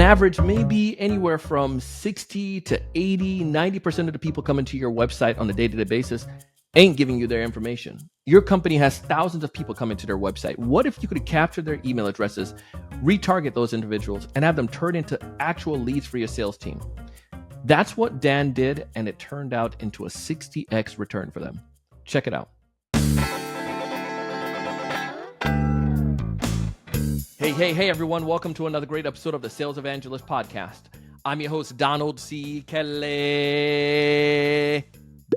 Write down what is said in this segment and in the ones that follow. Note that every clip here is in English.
On average, maybe anywhere from 60 to 80, 90% of the people coming to your website on a day-to-day basis ain't giving you their information. Your company has thousands of people coming to their website. What if you could capture their email addresses, retarget those individuals, and have them turn into actual leads for your sales team? That's what Dan did, and it turned out into a 60x return for them. Check it out. Hey, everyone. Welcome to another great episode of the Sales Evangelist Podcast. I'm your host, Donald C. Kelly,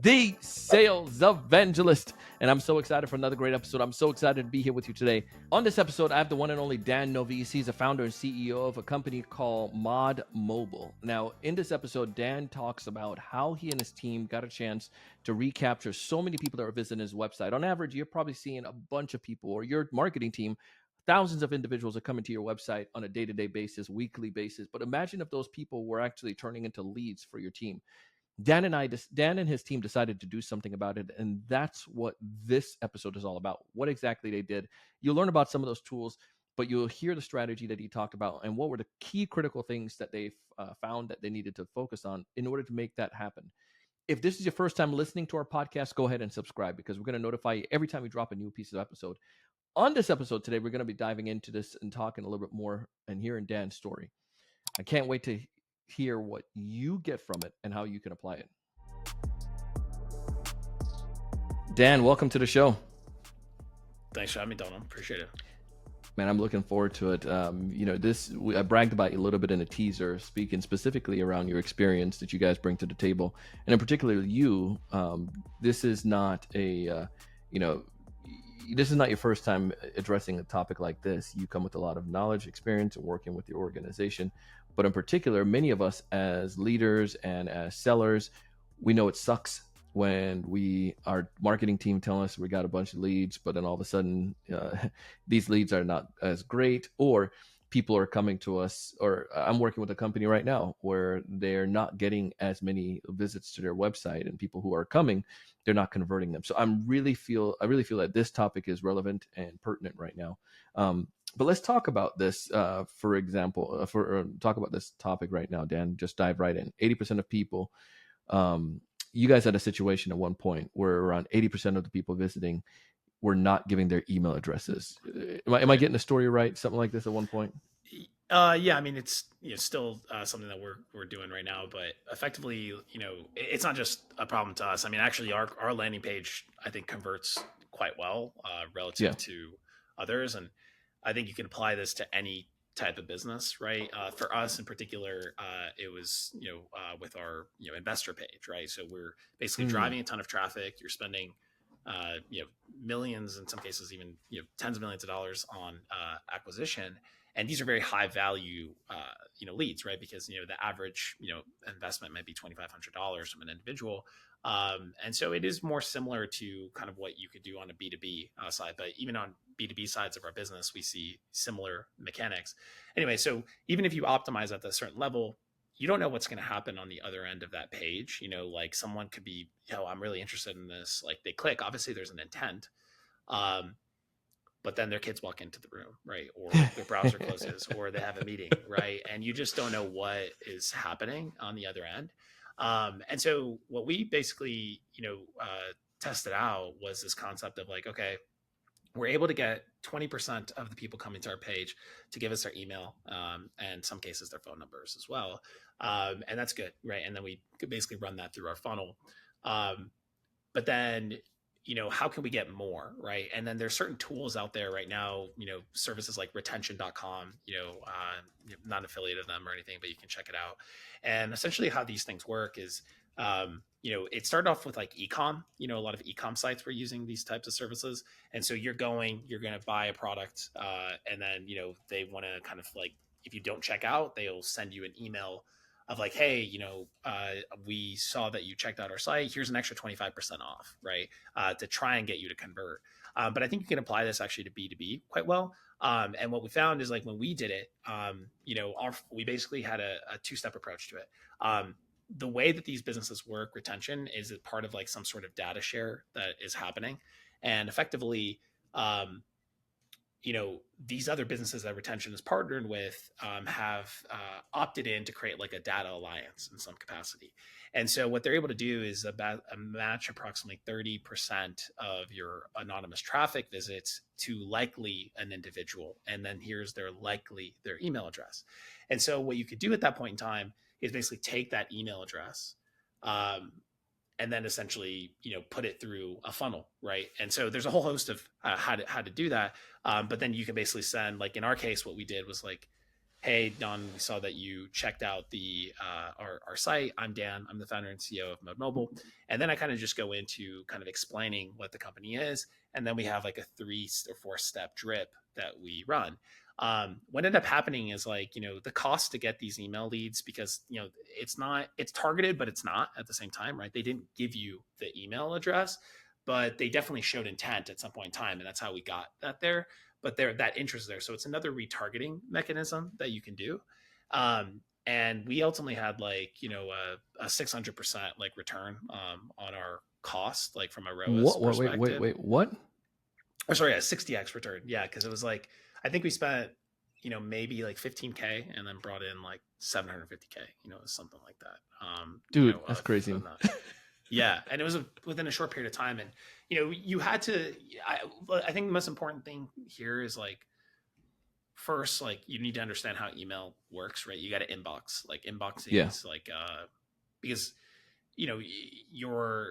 the Sales Evangelist. And I'm so excited for another great episode. I'm so excited to be here with you today. On this episode, I have the one and only Dan Novis. He's a founder and CEO of a company called Mod Mobile. Now, in this episode, Dan talks about how he and his team got a chance to recapture so many people that are visiting his website. On average, you're probably seeing a bunch of people, or your marketing team, thousands of individuals are coming to your website on a day-to-day basis, weekly basis. But imagine if those people were actually turning into leads for your team. Dan and his team decided to do something about it, and that's what this episode is all about. What exactly they did. You'll learn about some of those tools, but you'll hear the strategy that he talked about and what were the key critical things that they found that they needed to focus on in order to make that happen. If this is your first time listening to our podcast, go ahead and subscribe because we're going to notify you every time we drop a new piece of episode. On this episode today, we're going to be diving into this and talking a little bit more and hearing Dan's story. I can't wait to hear what you get from it and how you can apply it. Dan, welcome to the show. Thanks for having me, Donald. Appreciate it. Man, I'm looking forward to it. I bragged about you a little bit in a teaser, speaking specifically around your experience that you guys bring to the table. And in particular, you, this is not this is not your first time addressing a topic like this. You come with a lot of knowledge, experience, and working with your organization. But in particular, many of us as leaders and as sellers, we know it sucks when our marketing team tell us we got a bunch of leads, but then all of a sudden these leads are not as great, or people are coming to us, or I'm working with a company right now where they're not getting as many visits to their website, and people who are coming, they're not converting them. So I really feel that this topic is relevant and pertinent right now. But let's talk about this, for example, talk about this topic right now, Dan. Just dive right in. 80% of people, you guys had a situation at one point where around 80% of the people visiting were not giving their email addresses. Am I getting the story right? Something like this at one point? Yeah, I mean, it's still something that we're doing right now, but effectively, it's not just a problem to us. I mean, actually, our landing page, I think, converts quite well relative to others, and I think you can apply this to any type of business, right? For us in particular, it was with our investor page, right? So we're basically driving a ton of traffic. You're spending millions, in some cases even tens of millions of dollars on acquisition, and these are very high value leads, right? Because the average investment might be $2,500 from an individual, and so it is more similar to kind of what you could do on a B2B side. But even on B2B sides of our business, we see similar mechanics. Anyway, so even if you optimize at a certain level, you don't know what's going to happen on the other end of that page. Like someone could be, I'm really interested in this. Like they click, obviously there's an intent, but then their kids walk into the room, right? Or their browser closes, or they have a meeting, right? And you just don't know what is happening on the other end. And so what we basically, tested out was this concept of like, okay, we're able to get 20% of the people coming to our page to give us their email, and in some cases their phone numbers as well. And that's good, right? And then we could basically run that through our funnel. But then, how can we get more, right? And then there's certain tools out there right now, services like retention.com, not affiliated with them or anything, but you can check it out. And essentially how these things work is, it started off with like e-com, a lot of e-com sites were using these types of services. And so you're going to buy a product, and then, they want to kind of like, if you don't check out, they'll send you an email of like, hey, we saw that you checked out our site. Here's an extra 25% off, right? To try and get you to convert. But I think you can apply this actually to B2B quite well. And what we found is like when we did it, we basically had a two-step approach to it. The way that these businesses work, retention is a part of like some sort of data share that is happening. And effectively, these other businesses that retention is partnered with have opted in to create like a data alliance in some capacity. And so what they're able to do is about match approximately 30% of your anonymous traffic visits to likely an individual. And then here's their email address. And so what you could do at that point in time is basically take that email address, um, and then essentially put it through a funnel, right? And so there's a whole host of how to do that. But then you can basically send, like in our case, what we did was like, hey Don, we saw that you checked out the our site. I'm Dan, I'm the founder and CEO of Mode Mobile. And then I kind of just go into kind of explaining what the company is, and then we have like a 3 or 4 step drip that we run. What ended up happening is like, the cost to get these email leads, because, it's targeted, but it's not at the same time, right? They didn't give you the email address, but they definitely showed intent at some point in time. And that's how we got that there. But that interest there. So it's another retargeting mechanism that you can do. And we ultimately had like, a 600% like return on our cost, like from a ROAS What? perspective. Wait. What? Or sorry, a 60x return. Yeah, because it was like, I think we spent, maybe like 15K and then brought in like 750K, something like that. Dude, that's crazy. Yeah, and it was within a short period of time, and you had to. I think the most important thing here is like, first, like you need to understand how email works, right? You got to inbox. Like inboxing Yeah. is like because your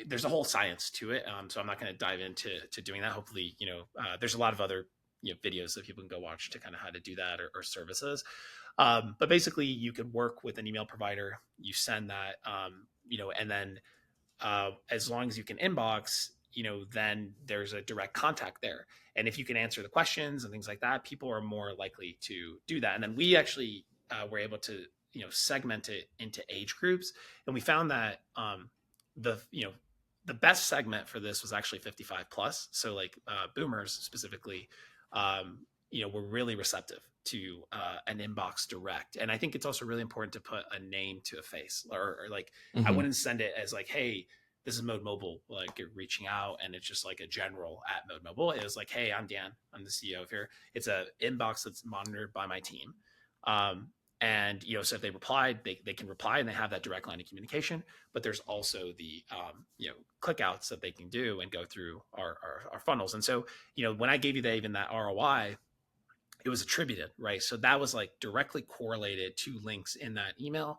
there's a whole science to it. So I'm not going to dive into doing that. Hopefully, there's a lot of other videos that people can go watch to kind of how to do that, or services. But basically, you could work with an email provider. You send that, and then as long as you can inbox, then there's a direct contact there. And if you can answer the questions and things like that, people are more likely to do that. And then we actually were able to, segment it into age groups. And we found that the, the best segment for this was actually 55 plus. So like boomers specifically, were really receptive to an inbox direct. And I think it's also really important to put a name to a face, or like, I Mm-hmm. wouldn't send it as like, hey, this is Mode Mobile, like you're reaching out and it's just like a general at Mode Mobile. It was like, hey, I'm Dan, I'm the CEO of here. It's a inbox that's monitored by my team. And so if they replied, they can reply and they have that direct line of communication. But there's also the click outs that they can do and go through our funnels. And so when I gave you even that ROI, it was attributed, right? So that was like directly correlated to links in that email,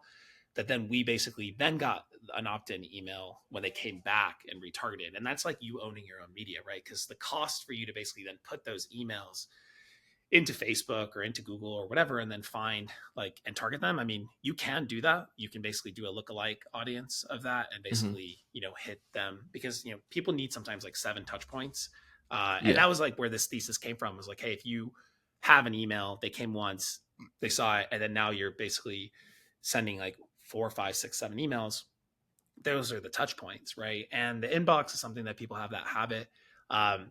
that then we basically then got an opt-in email when they came back and retargeted. And that's like you owning your own media, right? Because the cost for you to basically then put those emails into Facebook or into Google or whatever, and then find like and target them. I mean, you can do that. You can basically do a lookalike audience of that and Mm-hmm. basically, hit them, because, people need sometimes like 7 touch points. And Yeah. that was like where this thesis came from, was like, hey, if you have an email, they came once, they saw it, and then now you're basically sending like 4, 5, 6, 7 emails. Those are the touch points, right? And the inbox is something that people have that habit.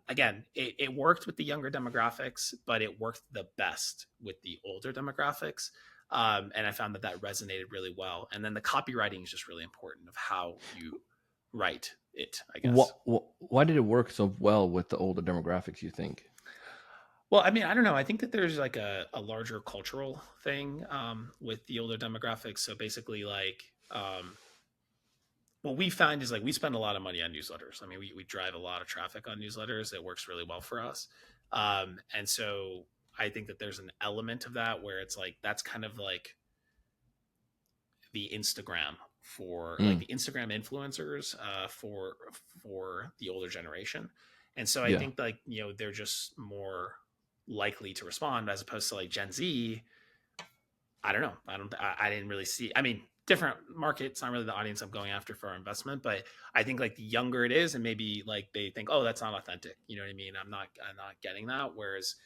Again, it worked with the younger demographics, but it worked the best with the older demographics. And I found that resonated really well. And then the copywriting is just really important of how you write it, I guess. Why did it work so well with the older demographics, you think? Well, I mean, I don't know. I think that there's like a larger cultural thing with the older demographics. So basically, like, what we find is like we spend a lot of money on newsletters. I mean, we drive a lot of traffic on newsletters. It works really well for us. And so I think that there's an element of that where it's like, that's kind of like the Instagram for like Mm. the Instagram influencers for the older generation. And so I Yeah. think like, they're just more likely to respond, as opposed to like Gen Z. I don't know. I didn't really see, I mean, different markets, not really the audience I'm going after for our investment, but I think like the younger it is, and maybe like they think, oh, that's not authentic. You know what I mean? I'm not getting that. Whereas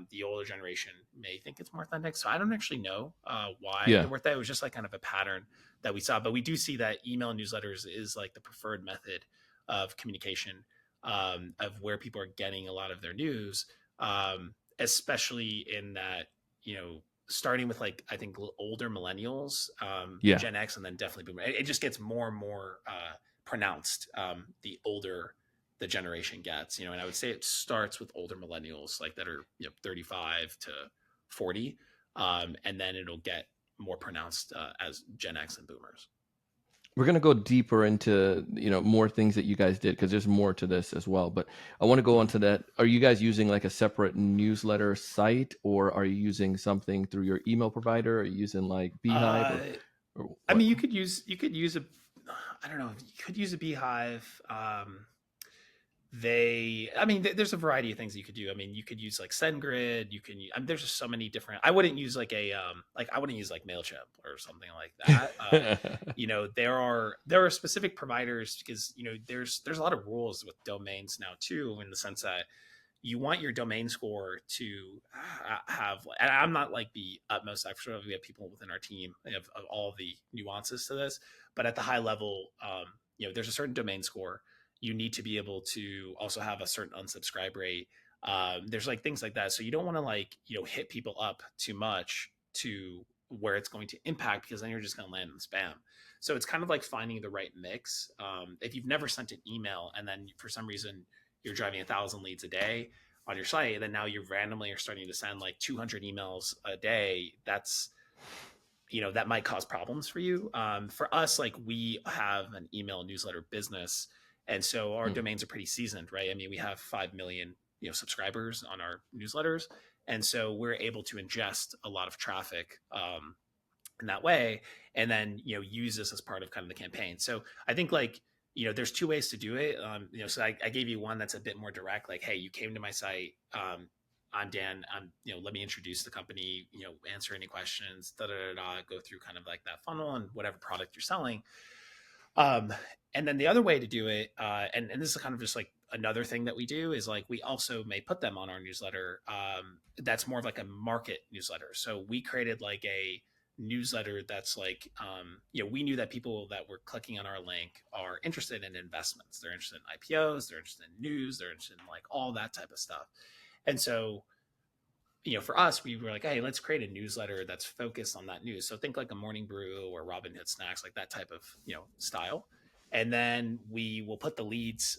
the older generation may think it's more authentic. So I don't actually know why Yeah. it worked. That it was just like kind of a pattern that we saw, but we do see that email newsletters is like the preferred method of communication, of where people are getting a lot of their news, especially in that, starting with like, I think older millennials, Yeah. Gen X, and then definitely boomer. It just gets more and more pronounced, the older the generation gets, and I would say it starts with older millennials, like that are 35 to 40, and then it'll get more pronounced as Gen X and Boomers. We're gonna go deeper into more things that you guys did because there's more to this as well. But I want to go on Mhm. to that. Are you guys using like a separate newsletter site, or are you using something through your email provider? Are you using like Beehive Uh, or I what? mean, you could use a, I don't know, you could use a Beehive. I mean, there's a variety of things you could do. I mean, you could use like SendGrid. I mean, there's just so many different. I wouldn't use like I wouldn't use like Mailchimp or something like that. There are specific providers because there's a lot of rules with domains now too, in the sense that you want your domain score to have, and I'm not like the utmost expert. We have people within our team of all the nuances to this, but at the high level, there's a certain domain score. You need to be able to also have a certain unsubscribe rate. There's like things like that. So you don't want to like, hit people up too much to where it's going to impact, because then you're just going to land in spam. So it's kind of like finding the right mix. If you've never sent an email and then for some reason you're driving 1,000 leads a day on your site, and then now you randomly are starting to send like 200 emails a day, that might cause problems for you. For us, like we have an email newsletter business, and so our Mm. domains are pretty seasoned, right? I mean, we have 5 million subscribers on our newsletters, and so we're able to ingest a lot of traffic in that way, and then use this as part of kind of the campaign. So I think like there's two ways to do it. So I gave you one that's a bit more direct, like, hey, you came to my site. I'm Dan. Let me introduce the company. Answer any questions. Da da da da. Go through kind of like that funnel and whatever product you're selling. Um, and then the other way to do it, and this is kind of just like another thing that we do, is like we also may put them on our newsletter. That's more of like a market newsletter. So we created like a newsletter that's like, we knew that people that were clicking on our link are interested in investments. They're interested in IPOs. They're interested in news. They're interested in like all that type of stuff. And so for us, we were like, hey, let's create a newsletter that's focused on that news. So think like a Morning Brew or Robin Hood Snacks, like that type of style. And then we will put the leads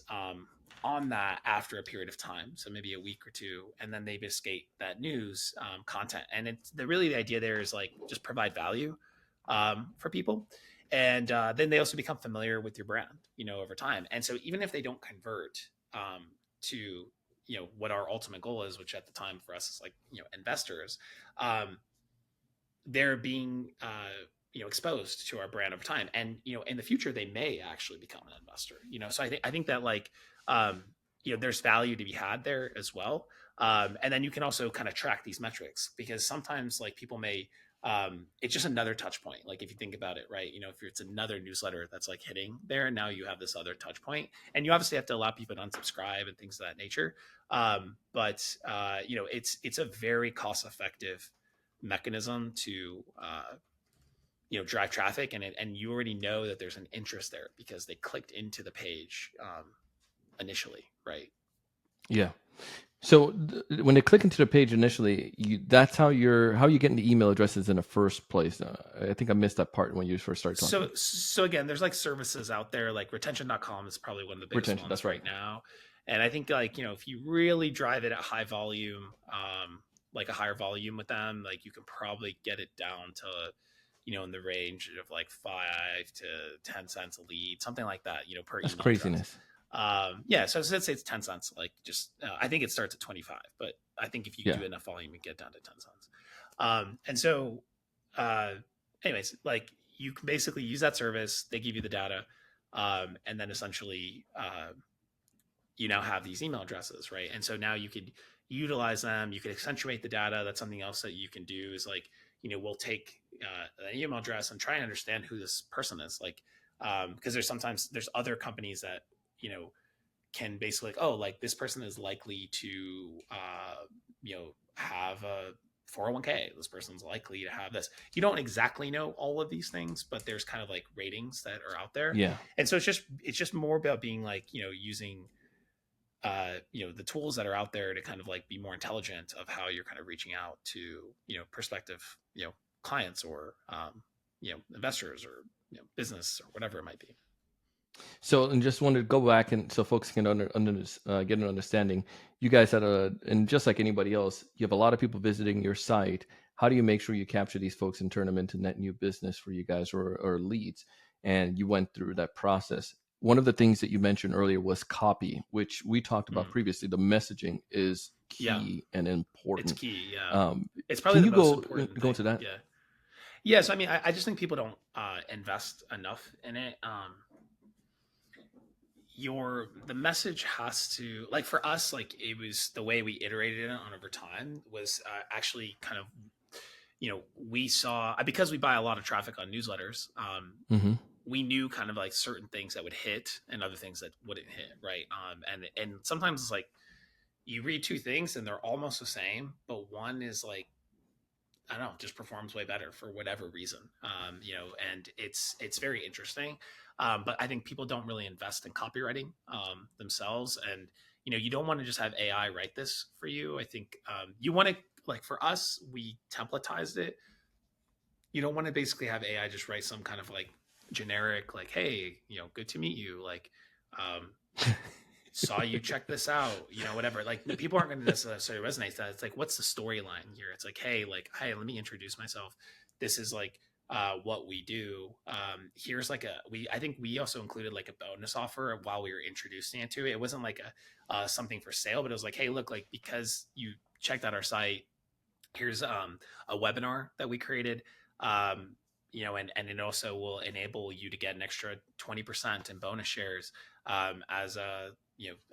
on that after a period of time, so maybe a week or two, and then they just get that news content. And it's really the idea there is like just provide value for people, and then they also become familiar with your brand, over time. And so even if they don't convert to what our ultimate goal is, which at the time for us is like investors, um, they're being exposed to our brand over time, and in the future they may actually become an investor. So I think that like there's value to be had there as well. And then you can also kind of track these metrics, because sometimes like people may it's just another touch point. Like if you think about it, right, if it's another newsletter that's like hitting there, and now you have this other touch point, and you obviously have to allow people to unsubscribe and things of that nature. But it's a very cost effective mechanism to drive traffic, and you already know that there's an interest there because they clicked into the page initially, right? Yeah. So when they click into the page initially, that's how you getting the email addresses in the first place. I think I missed that part when you first started talking. So again, there's like services out there, like retention.com is probably one of the biggest Retention. That's ones right. right now. And I think like, if you really drive it at high volume, like a higher volume with them, like you can probably get it down to, in the range of like 5 to 10 cents a lead, something like that, per That's email address. craziness. Yeah, so let's say it's 10 cents, like just I think it starts at 25, but I think if you Yeah. do enough volume, you get down to 10 cents. And so uh anyways, like you can basically use that service, they give you the data, and then essentially you now have these email addresses, right? And so now you could utilize them, you could accentuate the data. That's something else that you can do, is like, we'll take an email address and try and understand who this person is, like because there's other companies that can basically like, oh, like this person is likely to have a 401k, this person's likely to have this. You don't exactly know all of these things, but there's kind of like ratings that are out there. Yeah. And so it's just more about being like using the tools that are out there to kind of like be more intelligent of how you're kind of reaching out to prospective clients, or investors, or business, or whatever it might be. So, and just wanted to go back and so folks can get an understanding. You guys had and just like anybody else, you have a lot of people visiting your site. How do you make sure you capture these folks and turn them into net new business for you guys or leads? And you went through that process. One of the things that you mentioned earlier was copy, which we talked about Mm. previously. The messaging is Yeah, key and it's important. key. Yeah, Um, it's probably can the you most go important go thing. into that? Yeah. Yeah, so I mean, I just think people don't invest enough in it. The message has to, like, for us, like, it was the way we iterated it on over time was actually kind of, we saw, because we buy a lot of traffic on newsletters. Hmm. We knew kind of like certain things that would hit and other things that wouldn't hit, right? And sometimes it's like you read two things and they're almost the same, but one is like, I don't know, just performs way better for whatever reason. And it's very interesting. But I think people don't really invest in copywriting themselves, and you don't want to just have AI write this for you. I think you want to, like, for us, we templatized it. You don't want to basically have AI just write some kind of like generic, like, hey, good to meet you, like, um, saw you check this out, whatever. Like, people aren't going to necessarily resonate with that. It's like, what's the storyline here? It's like, hey, let me introduce myself. This is like what we do. Here's like I think we also included like a bonus offer while we were introducing it to it. It wasn't like a something for sale, but it was like, hey, look, like, because you checked out our site, here's a webinar that we created. And it also will enable you to get an extra 20% in bonus shares as a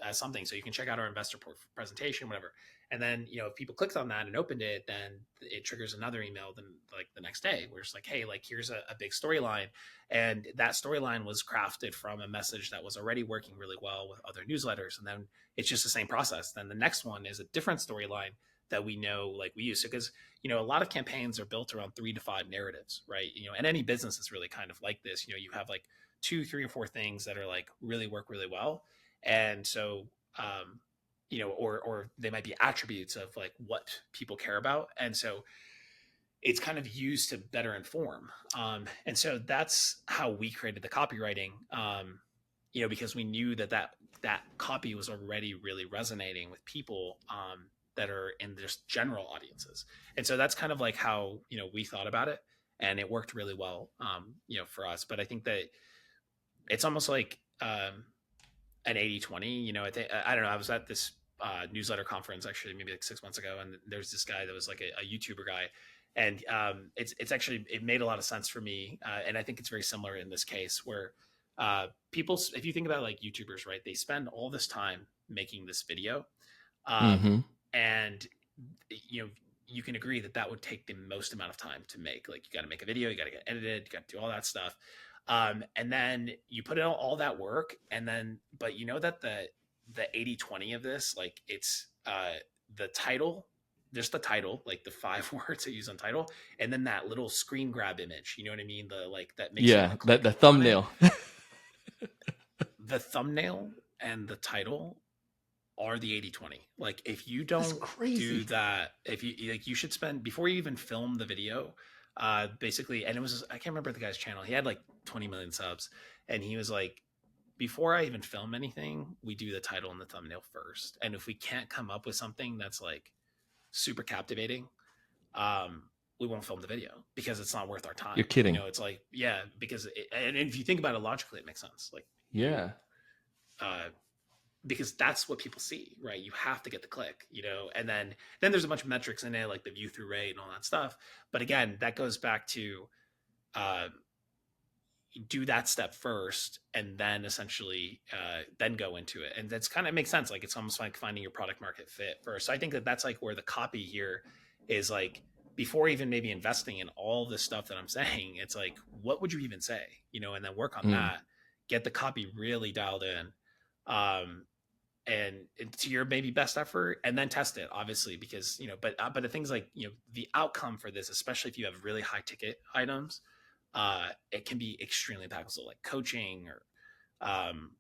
as something, so you can check out our investor presentation, whatever. And then if people clicked on that and opened it, then it triggers another email then, like, the next day, where it's like, hey, like, here's a big storyline. And that storyline was crafted from a message that was already working really well with other newsletters, and then it's just the same process. Then the next one is a different storyline that we know, like, we use. So, because a lot of campaigns are built around 3 to 5 narratives, right? And any business is really kind of like this. You have like two, three, or four things that are like really work really well. And so or they might be attributes of like what people care about. And so it's kind of used to better inform. And so that's how we created the copywriting. Because we knew that copy was already really resonating with people that are in just general audiences. And so that's kind of like how we thought about it, and it worked really well, for us. But I think that it's almost like an 80/20. I don't know. I was at this newsletter conference actually maybe like 6 months ago, and there's this guy that was like a YouTuber guy, and it's actually, it made a lot of sense for me, and I think it's very similar in this case where people, if you think about like YouTubers, right, they spend all this time making this video, Hmm. and you know you can agree that that would take the most amount of time to make. Like, you got to make a video, you got to get edited, you got to do all that stuff, and then you put in all that work, and then, but that the 80/20 of this, like, it's the title, just the title, like the 5 words I use on title, and then that little screen grab image, you know what I mean, the, like, that makes you want Yeah, to that click the on it. thumbnail. The thumbnail and the title are the 80/20. Like, if you That's don't do crazy. that, if you, like, you should spend, before you even film the video, basically. And it was, I can't remember the guy's channel, he had like 20 million subs, and he was like, before I even film anything, we do the title and the thumbnail first, and if we can't come up with something that's like super captivating, um we won't film the video, because it's not worth our You're time. kidding. It's like, yeah, because and if you think about it logically, it makes sense. Like, Yeah. uh because that's what people see, right? You have to get the click, and then there's a bunch of metrics in it, like the view through rate and all that stuff. But again, that goes back to uh, do that step first, and then essentially then go into it. And that's kind of makes sense. Like, it's almost like finding your product market fit first. So I think that that's like where the copy here is, like, before even maybe investing in all this stuff that I'm saying, it's like, what would you even say, and then work on Mm. that, get the copy really dialed in, um, and to your maybe best effort, and then test it, obviously, because but the things like, the outcome for this, especially if you have really high ticket items, it can be extremely impactful. So, like, coaching, or um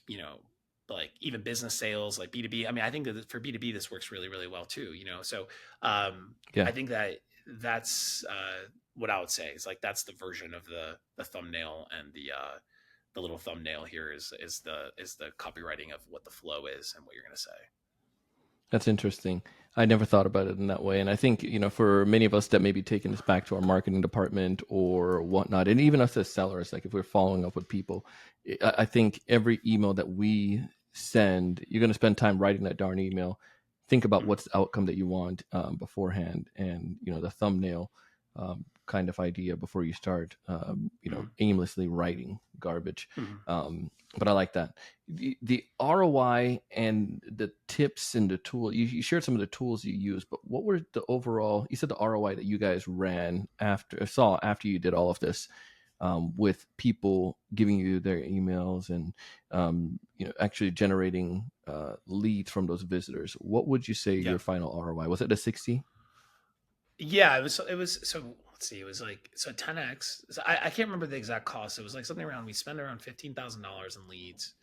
you know like even business sales, like B2B. I mean, I think that for B2B this works really, really well too, so Yeah. I think that that's what I would say is, like, that's the version of the thumbnail and the little thumbnail here is the copywriting of what the flow is and what you're going to say. That's interesting. I never thought about it in that way. And I think, for many of us that may be taking this back to our marketing department or whatnot, and even us as sellers, like if we're following up with people, I think every email that we send, you're going to spend time writing that darn email. Think about what's the outcome that you want beforehand, and, the thumbnail kind of idea before you start, aimlessly writing garbage. But I like that. The ROI and the tips and the tool, you shared some of the tools you use, but what were the overall, you said the ROI that you guys saw after you did all of this, with people giving you their emails and, actually generating leads from those visitors. What would you say your final ROI? Was it a 60? Yeah, it was, so let's see, it was like, so 10x. So I can't remember the exact cost. It was like something around, we spend around $15,000 in leads.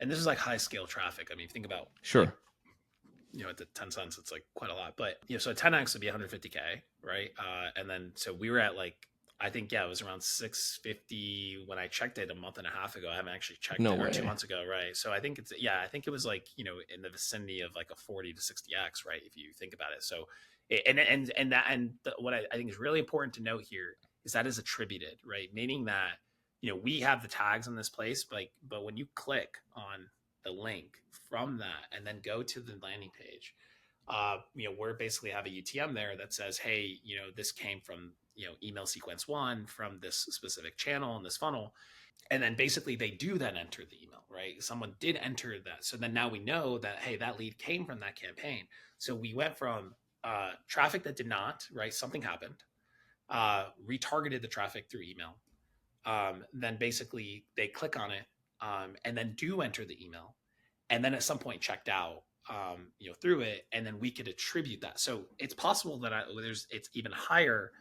And this is like high scale traffic. I mean, if you think about, sure, like, at the 10 cents, it's like quite a lot, but so 10x would be 150K. Right. And then, so we were at like, I think, it was around 650 when I checked it a month and a half ago. I haven't actually checked it, or 2 months ago. Right. So I think I think it was like, in the vicinity of like a 40 to 60x, right, if you think about it. So, what I think is really important to note here is that is attributed, right? Meaning that, we have the tags in this place, but when you click on the link from that and then go to the landing page, we're basically have a UTM there that says, hey, this came from, email sequence 1 from this specific channel in this funnel. And then basically they do then enter the email, right? Someone did enter that. So then now we know that, hey, that lead came from that campaign. So we went from traffic that did not, right? Something happened, retargeted the traffic through email. Then basically they click on it, and then do enter the email. And then at some point checked out, through it. And then we could attribute that. So it's possible that it's even higher,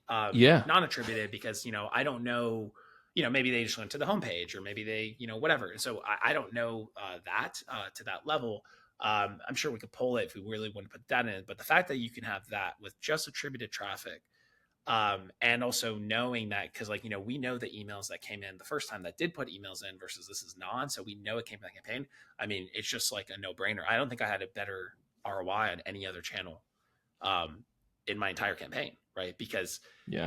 non-attributed, because, I don't know, maybe they just went to the homepage, or maybe they, whatever. So I don't know that to that level. I'm sure we could pull it if we really want to put that in. But the fact that you can have that with just attributed traffic, and also knowing that, because we know the emails that came in the first time that did put emails in versus this is non, so we know it came from the campaign. I mean, it's just like a no-brainer. I don't think I had a better ROI on any other channel in my entire campaign, right? Because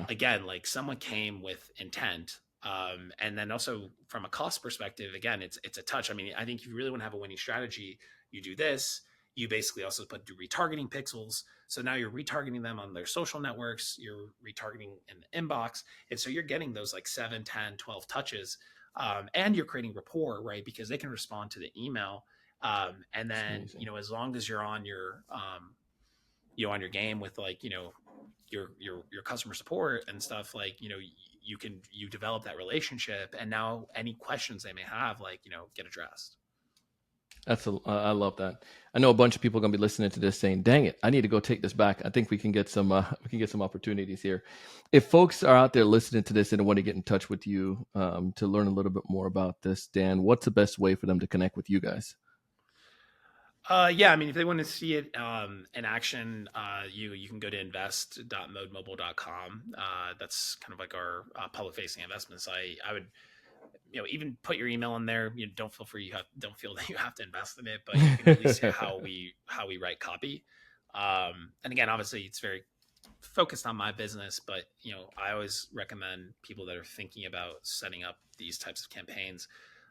again, like, someone came with intent. And then also from a cost perspective, again, it's a touch. I mean, I think if you really want to have a winning strategy, you do this. You basically also do retargeting pixels. So now you're retargeting them on their social networks. You're retargeting in the inbox. And so you're getting those like 7, 10, 12 touches. And you're creating rapport, right? Because they can respond to the email. And then, as long as you're on your, on your game with, like, your customer support and stuff, like, you develop that relationship, and now any questions they may have, like, get addressed. I love that. I know a bunch of people are going to be listening to this saying, dang it, I need to go take this back. I think we can get some opportunities here. If folks are out there listening to this and want to get in touch with you, to learn a little bit more about this, Dan, what's the best way for them to connect with you guys? I mean, if they want to see it in action, you can go to invest.modemobile.com. That's kind of like our public facing investment site. I would, even put your email in there. Don't feel that you have to invest in it, but you can at least see how we write copy. And again, obviously it's very focused on my business, but I always recommend people that are thinking about setting up these types of campaigns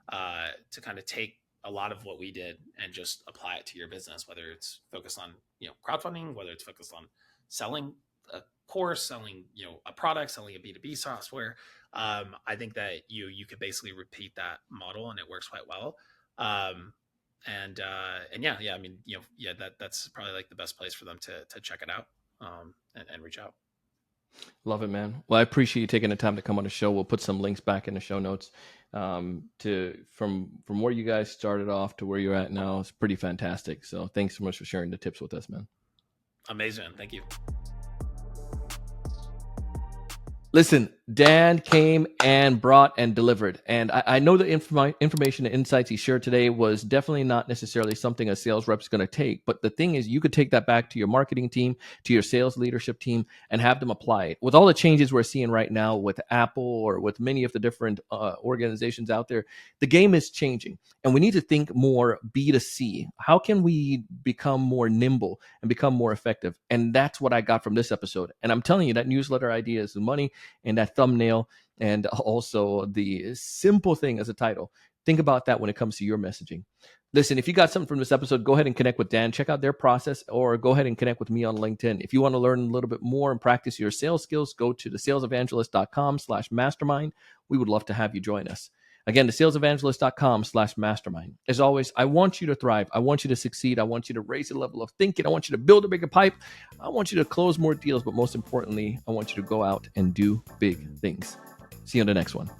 to kind of take a lot of what we did and just apply it to your business, whether it's focused on, crowdfunding, whether it's focused on selling a course, selling, a product, selling a B2B software. I think that you could basically repeat that model and it works quite well. I mean, that's probably like the best place for them to check it out, and reach out. Love it, man. Well, I appreciate you taking the time to come on the show. We'll put some links back in the show notes, from where you guys started off to where you're at now. It's pretty fantastic. So thanks so much for sharing the tips with us, man. Amazing. Thank you. Listen, Dan came and brought and delivered. And I know the information and insights he shared today was definitely not necessarily something a sales rep is going to take. But the thing is, you could take that back to your marketing team, to your sales leadership team, and have them apply it. With all the changes we're seeing right now with Apple or with many of the different organizations out there, the game is changing. And we need to think more B2C. How can we become more nimble and become more effective? And that's what I got from this episode. And I'm telling you, that newsletter idea is the money, and that thumbnail, and also the simple thing as a title. Think about that when it comes to your messaging. Listen, if you got something from this episode, go ahead and connect with Dan. Check out their process, or go ahead and connect with me on LinkedIn. If you want to learn a little bit more and practice your sales skills, go to thesalesevangelist.com/mastermind. We would love to have you join us. Again, thesalesevangelist.com/mastermind. As always, I want you to thrive. I want you to succeed. I want you to raise the level of thinking. I want you to build a bigger pipe. I want you to close more deals. But most importantly, I want you to go out and do big things. See you on the next one.